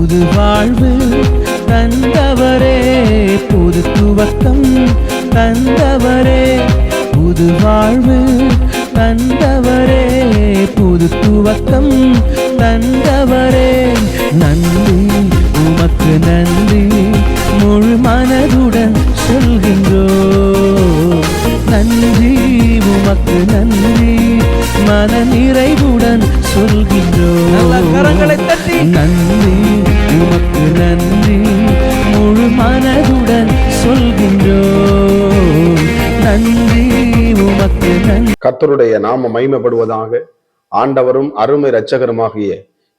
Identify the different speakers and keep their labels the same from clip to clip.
Speaker 1: புது வாழ்வு தந்தவரே, புது துவக்கம் தந்தவரே, புது வாழ்வு தந்தவரே, புது துவக்கம் தந்தவரே. நன்றி உமக்கு நன்றி, முழு மனதுடன் சொல்கின்றோம். நன்றி உமக்கு நன்றி, மன நிறைவுடன் சொல்கின்றோம். கரங்களை தட்டி நன்றி உமக்கு நன்றி, முழு மனதுடன் சொல்கின்றோம். நன்றி உமக்கு நன்றி.
Speaker 2: கர்த்தருடைய நாம மகிமைப்படுவதாக. ஆண்டவரும் அருமை இரட்சகருமாகிய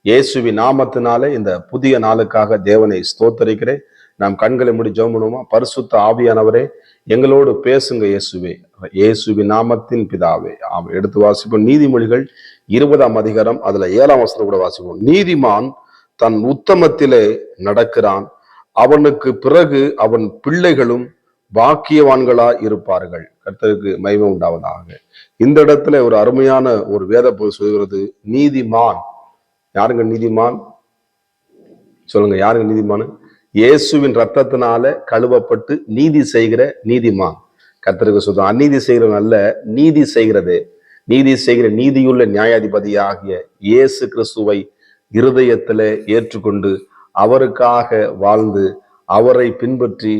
Speaker 2: இயேசுவின் நாமத்தினாலே இந்த புதிய நாளுக்காக தேவனை ஸ்தோத்தரிக்கிறேன். நாம் கண்களை மூடி ஜெபம் பண்ணுவோமா? பரிசுத்த ஆவியானவரே, எங்களோடு பேசுங்க இயேசுவே. இயேசுவின் நாமத்தின் பிதாவே. எடுத்து வாசிப்போம். நீதிமொழிகள் 20ஆம் அதிகாரம், அதுல 7ஆம் வசனம் கூட வாசிப்போம். நீதிமான் தன் உத்தமத்திலே நடக்கிறான், அவனுக்கு பிறகு அவன் பிள்ளைகளும் பாக்கியவான்களா இருப்பார்கள். கர்த்தருக்கு மகிமை உண்டாவதாக. இந்த இடத்துல ஒரு அருமையான ஒரு வேத பகுதி சொல்கிறது. நீதிமான் யாருங்க? நீதிமான் சொல்லுங்க, யாருங்க நீதிமான்? இயேசுவின் ரத்தத்தினால கழுவப்பட்டு நீதி செய்கிற நீதிமான். கர்த்தருக்கு சொல்றோம். அநீதி செய்கிறவன் அல்ல, நீதி செய்கிறது. நீதி செய்கிற நீதியுள்ள நியாயாதிபதியாகிய இயேசு கிறிஸ்துவை இருதயத்திலே ஏற்றுக்கொண்டு அவருக்காக வாழ்ந்து அவரை பின்பற்றி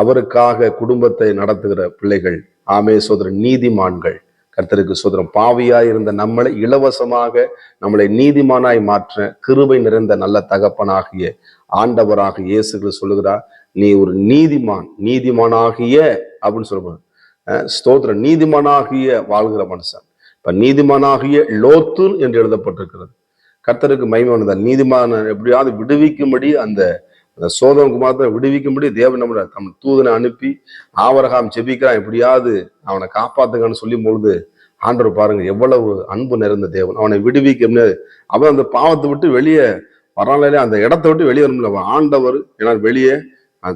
Speaker 2: அவருக்காக குடும்பத்தை நடத்துகிற பிள்ளைகள். ஆமே சோதரன், நீதிமான்கள். கர்த்தருக்கு சோதரம். பாவியாய் இருந்த நம்மளை இலவசமாக நம்மளை நீதிமானாய் மாற்ற கிருபை நிறைந்த நல்ல தகப்பனாகிய ஆண்டவராக இயேசு கிறிஸ்து சொல்லுகிறார், நீ ஒரு நீதிமான், நீதிமானாகிய அப்படின்னு சொல்லுவாங்க. ஸ்தோத்திரம். நீதிமானாகிய வாழ்கிற மனுஷன். இப்ப நீதிமானாகிய லோத்து என்று எழுதப்பட்டிருக்கிறது. கர்த்தருக்கு மகிமையானது. நீதிமான எப்படியாவது விடுவிக்கும்படி அந்த சோதம் குமாரத்தை விடுவிக்கும்படி தேவன் நம்ம தம் தூதனை அனுப்பி ஆபிரகாம் ஜெபிக்கிறான், எப்படியாவது அவனை காப்பாத்துங்கன்னு சொல்லும் பொழுது ஆண்டவர் பாருங்க எவ்வளவு அன்பு நிறைந்த தேவன். அவனை விடுவிக்க அவன் அந்த பாவத்தை விட்டு வெளியே வராலே, அந்த இடத்தை விட்டு வெளியே வர ஆண்டவர் ஏன்னா வெளியே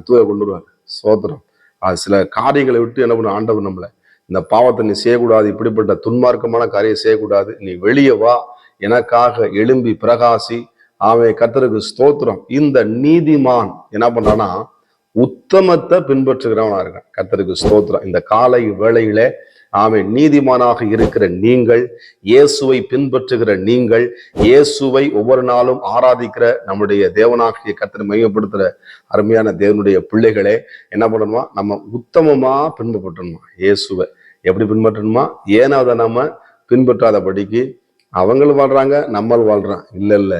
Speaker 2: தூய கொண்டு வருவார். சோதரம். அது சில காரியங்களை விட்டு என்ன பண்ண ஆண்டவர் நம்மளை, இந்த பாவத்தை நீ செய்யக்கூடாது, இப்படிப்பட்ட துன்மார்க்கமான காரியம் செய்யக்கூடாது, நீ வெளியே வா, எனக்காக எழும்பி பிரகாசி. அவன் கர்த்தருக்கு ஸ்தோத்திரம். இந்த நீதிமான் என்ன பண்றான்னா உத்தமத்தை பின்பற்றுகிறவனா இருக்கான். கர்த்தருக்கு ஸ்தோத்திரம். இந்த காலை வேளையிலே அவன் நீதிமானாக இருக்கிற நீங்கள், இயேசுவை பின்பற்றுகிற நீங்கள், இயேசுவை ஒவ்வொரு நாளும் ஆராதிக்கிற நம்முடைய தேவனாகிய கர்த்தரை மையப்படுத்துற அருமையான தேவனுடைய பிள்ளைகளே, என்ன பண்ணணுமா? நம்ம உத்தமமா பின்பற்றணுமா? இயேசுவை எப்படி பின்பற்றணுமா? ஏன்னா அதை நம்ம பின்பற்றாதபடிக்கு அவங்களும் வாழ்றாங்க, நம்மளும் வாழ்றான். இல்ல இல்ல,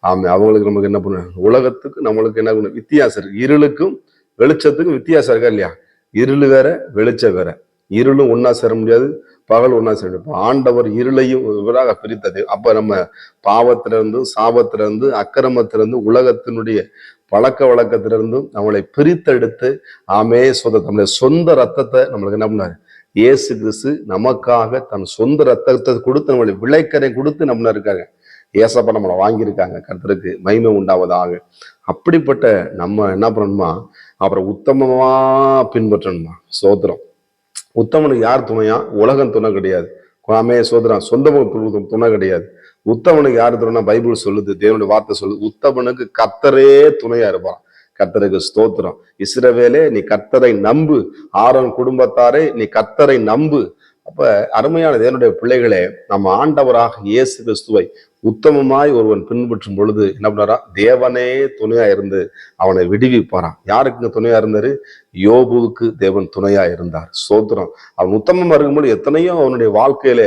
Speaker 2: ஆமா, அவங்களுக்கு நமக்கு என்ன பண்ண, உலகத்துக்கு நம்மளுக்கு என்ன பண்ண வித்தியாசம் இருக்கு. இருளுக்கும் வெளிச்சத்துக்கும் வித்தியாசம் இருக்கா இல்லையா? இருள் வேற, வெளிச்சம் வேற. இருளும் ஒன்னா சேர முடியாது, பகல் ஒன்னா சேர முடியாது. ஆண்டவர் இருளையும் இவராக பிரித்தது. அப்ப நம்ம பாவத்திலிருந்து, சாபத்திலிருந்து, அக்கிரமத்திலிருந்து, உலகத்தினுடைய பழக்க வழக்கத்திலிருந்தும் நம்மளை பிரித்தெடுத்து நம்முடைய சொந்த ரத்தத்தை நம்மளுக்கு என்ன பண்ணாரு? இயேசு கிறிஸ்து நமக்காக தன் சொந்த ரத்தத்தை கொடுத்து நம்மளை விளைக்கரை கொடுத்து நம்மள இருக்காங்க. ஏசப்பா நம்மளை வாங்கியிருக்காங்க. கர்த்தருக்கு மகிமை உண்டாவதாக. அப்படிப்பட்ட நம்ம என்ன பண்ணணுமா? அப்புறம் உத்தமமா பின்பற்றணுமா? சோத்திரம். உத்தமனுக்கு யார் துணையா? உலகம் துணை கிடையாது. சோதரம். சொந்த துணை கிடையாது. உத்தமனுக்கு யார் துணைனா பைபிள் சொல்லுது, தேவனுடைய வார்த்தை சொல்லுது, உத்தமனுக்கு கர்த்தரே துணையா இருப்பான். கர்த்தருக்கு ஸ்தோத்திரம். இஸ்ரவேலே நீ கர்த்தரை நம்பு, ஆரோன் குடும்பத்தாரே நீ கர்த்தரை நம்பு. அப்ப அருமையான தேவனுடைய பிள்ளைகளே, நம்ம ஆண்டவராக இயேசு கிறிஸ்துவை உத்தமமாய் ஒருவன் பின்பற்றும் பொழுது என்ன பண்ணாரா? தேவனே துணையா இருந்து அவனை விடுவிப்பாரான். யாருக்கு துணையா இருந்தாரு? யோபுவுக்கு தேவன் துணையா இருந்தார். சோத்திரம். அவன் உத்தமமா இருக்கும்போது எத்தனையோ அவனுடைய வாழ்க்கையில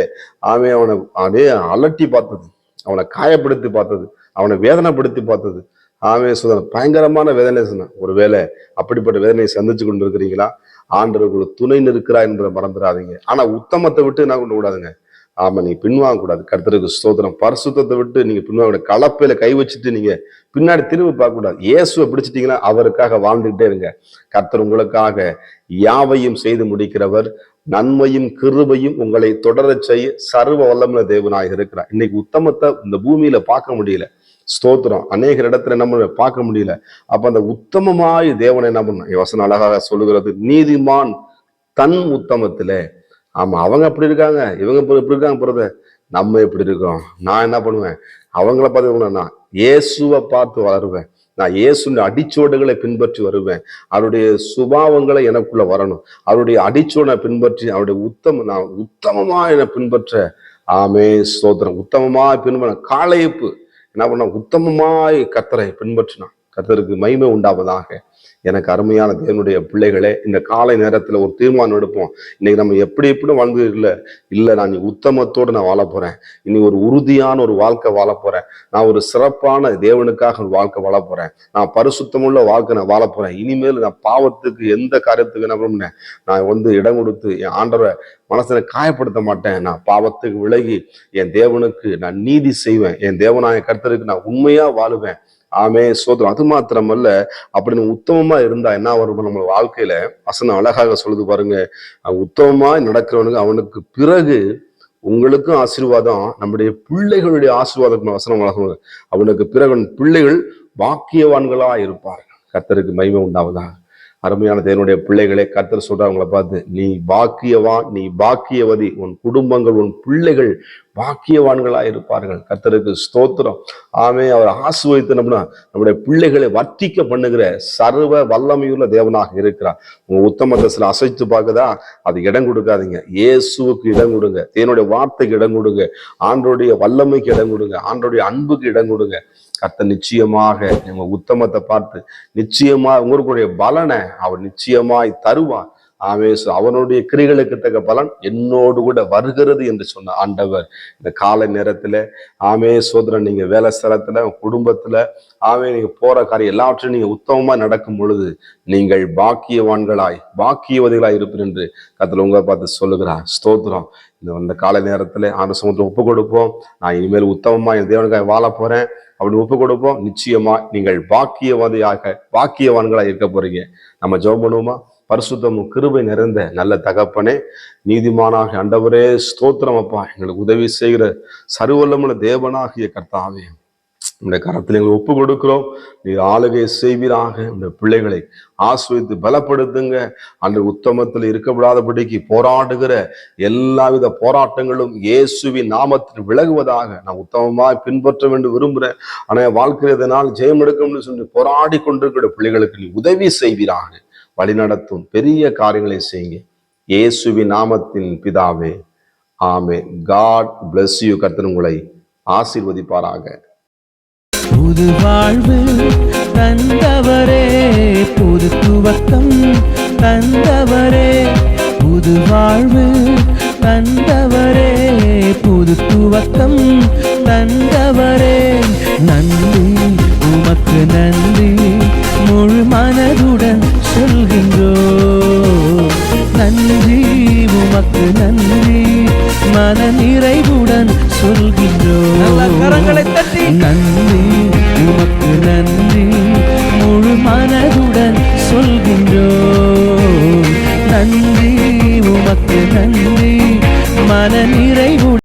Speaker 2: அவனை அப்படியே அலட்டி பார்த்தது, அவனை காயப்படுத்தி பார்த்தது, அவனை வேதனைப்படுத்தி பார்த்தது. சோதரன் பயங்கரமான வேதனை சொன்னான். ஒருவேளை அப்படிப்பட்ட வேதனையை சந்திச்சு கொண்டு இருக்கிறீங்களா? ஆண்டவர்கள் துணை நிற்கிறா என்பதை மறந்துடாதீங்க. ஆனா உத்தமத்தை விட்டு என்ன கொண்டு கூடாதுங்க. நீ பின்வாங்க கூடாது. கர்த்தருக்கு ஸ்தோத்திரம். பரிசுத்தத்தை விட்டு நீங்க பின்வாங்க, கலப்பையில கை வச்சுட்டு நீங்க பின்னாடி திரும்பி பார்க்க கூடாது. இயேசுவை பிடிச்சிட்டீங்கன்னா அவருக்காக வாழ்ந்துகிட்டே இருங்க. கர்த்தர் உங்களுக்காக யாவையும் செய்து முடிக்கிறவர், நன்மையும் கிருபையும் உங்களை தொடர செய்ய சர்வ வல்லமுள்ள தேவனாக இருக்கிறார். இன்னைக்கு உத்தமத்தை இந்த பூமியில பார்க்க முடியல. ஸ்தோத்திரம். அநேக இடத்துல நம்ம பார்க்க முடியல. அப்ப அந்த உத்தமமாய் தேவனை என்ன பண்ண வசனம் அழகாக சொல்லுகிறது. நீதிமான் தன் உத்தமத்திலே. அவங்க அப்படி இருக்காங்க, இவங்க எப்படி இருக்காங்க போறத, நம்ம எப்படி இருக்கோம்? நான் என்ன பண்ணுவேன்? அவங்கள பார்த்து நான் இயேசுவை பார்த்து வளருவேன். நான் இயேசுவின் அடிச்சோடுகளை பின்பற்றி வருவேன். அவருடைய சுபாவங்களை எனக்குள்ள வரணும். அவருடைய அடிச்சோடை பின்பற்றி அவருடைய நான் உத்தமமா என்னை பின்பற்ற. ஆமே ஸ்தோத்திரம். உத்தமமாய் பின்பற்ற காளையப்பு என்ன பண்ண, உத்தமமாய் கர்த்தரை பின்பற்றினான். கர்த்தருக்கு மகிமை உண்டாவதாக. எனக்கு அருமையான தேவனுடைய பிள்ளைகளே, இந்த காலை நேரத்துல ஒரு தீர்மானம் எடுப்போம். இன்னைக்கு நம்ம எப்படி வாழ்ந்து இல்ல நான் உத்தமத்தோடு நான் வாழ போறேன். இனி ஒரு உறுதியான ஒரு வாழ்க்கை வாழ போறேன். நான் ஒரு சிறப்பான தேவனுக்காக ஒரு வாழ்க்கை வாழ போறேன். நான் பரிசுத்தமுள்ள வாழ்க்கை நான் வாழ போறேன். இனிமேல் நான் பாவத்துக்கு எந்த காரியத்துக்கு என்ன பண்ணேன், நான் இடம் கொடுத்து என் ஆண்டவரை மனசனை காயப்படுத்த மாட்டேன். நான் பாவத்துக்கு விலகி என் தேவனுக்கு நான் நீதி செய்வேன். என் தேவனாய கர்த்தருக்கு நான் உண்மையா வாழுவேன். ஆமே சோதரம். அது மாத்திரமல்ல, அப்படின்னு உத்தமமா இருந்தா என்ன வரும் நம்ம வாழ்க்கையில? வசனம் அழகாக சொல்லுது பாருங்க, உத்தமமா நடக்கிறவனுக்கு அவனுக்கு பிறகு உங்களுக்கும் ஆசீர்வாதம், நம்முடைய பிள்ளைகளுடைய ஆசீர்வாதம். வசனம் அழகாக, அவனுக்கு பிறகு பிள்ளைகள் பாக்கியவான்களா இருப்பார்கள். கர்த்தருக்கு மகிமை உண்டாவதா. அருமையான தேவனுடைய பிள்ளைகளே, கர்த்தர் சொல்றவங்களை பார்த்து, நீ பாக்கியவான், நீ பாக்கியவதி, உன் குடும்பங்கள் உன் பிள்ளைகள் பாக்கியவான்களா இருப்பார்கள். கர்த்தருக்கு ஸ்தோத்திரம். ஆமே. அவர் ஆசீர்வதித்தோம்னா நம்முடைய பிள்ளைகளை வர்த்திக்க பண்ணுகிற சர்வ வல்லமையுள்ள தேவனாக இருக்கிறார். உங்க உத்தமத்தை சில அசைத்து பார்க்குதா, அது இடம் கொடுக்காதீங்க. இயேசுவுக்கு இடம் கொடுங்க. தேவனுடைய வார்த்தைக்கு இடம் கொடுங்க. ஆண்டோடைய வல்லமைக்கு இடம் கொடுங்க. ஆண்டோடைய அன்புக்கு இடம் கொடுங்க. கர்த்தர் நிச்சயமாக உங்க உத்தமத்தை பார்த்து நிச்சயமா உங்களுடைய பலனை அவர் நிச்சயமாய் தருவார். ஆமே. அவனுடைய கிரிகளுக்கு தக்க பலன் என்னோடு கூட வருகிறது என்று சொன்ன ஆண்டவர் இந்த காலை நேரத்துல, ஆமே சோதரன், நீங்க வேலை ஸ்தலத்துல, குடும்பத்துல, ஆமே, நீங்க போற காரியம் எல்லாவற்றையும் நீங்க உத்தமமா நடக்கும் பொழுது நீங்கள் பாக்கியவான்களாய் பாக்கியவதிகளாய் இருப்பீர் என்று கர்த்தர் உங்களை பார்த்து சொல்லுகிறார். ஸ்தோத்திரம். இந்த காலை நேரத்துல ஆண்டு சமூகத்தில் ஒப்பு கொடுப்போம். நான் இனிமேல் உத்தமமா என் தேவனுக்காக வாழ போறேன் அப்படி ஒப்பு கொடுப்போம். நிச்சயமா நீங்கள் பாக்கியவான்களாக இருக்க போறீங்க. நம்ம ஜெபம் பண்ணுவோமா? பரிசுத்தமும் கிருபை நிறைந்த நல்ல தகப்பனே, நீதிமானாக ஆண்டவரே, ஸ்தோத்திரம் அப்பா. எங்களுக்கு உதவி செய்கிற சர்வவல்லமுள்ள தேவனாகிய கர்த்தாவே, இந்த கரத்தில் எங்களை ஒப்பு கொடுக்கிறோம். நீ ஆளுகை செய்வீராக. இந்த பிள்ளைகளை ஆஸ்வதித்து பலப்படுத்துங்க. அந்த உத்தமத்தில் இருக்கப்படாதபடிக்கு போராடுகிற எல்லாவித போராட்டங்களும் இயேசுவின் நாமத்தில் விலகுவதாக. நான் உத்தமமாய் பின்பற்ற வேண்டும் விரும்புகிறேன். ஆனால் வாழ்க்கையில் இதனால் ஜெயம் எடுக்கணும்னு சொல்லி போராடி கொண்டிருக்கிற பிள்ளைகளுக்கு நீ உதவி செய்வீராக. வழிநடத்தும் பெரிய காரியங்களை செய்யுங்க. இயேசுவின் நாமத்தின் பிதாவே, ஆமே. God bless you. கர்த்தர் உங்களை ஆசீர்வதிப்பாராக.
Speaker 1: புது வாழ்வு தந்தவரே, புது துவக்கம் தந்தவரே, புது வாழ்வு தந்தவரே, புது துவக்கம் தந்தவரே, நன்றி உமக்கு நன்றி முழு மனதுடன் சொல்கின்றோ. நன்றி உமக்கு நன்றி மன நிறைவுடன் சொல்கின்றோ. கரங்களை தட்டி நன்றி உமக்கு நன்றி முழு மனதுடன் சொல்கின்றோ. நன்றி உமக்கு நன்றி மன நிறைவுடன்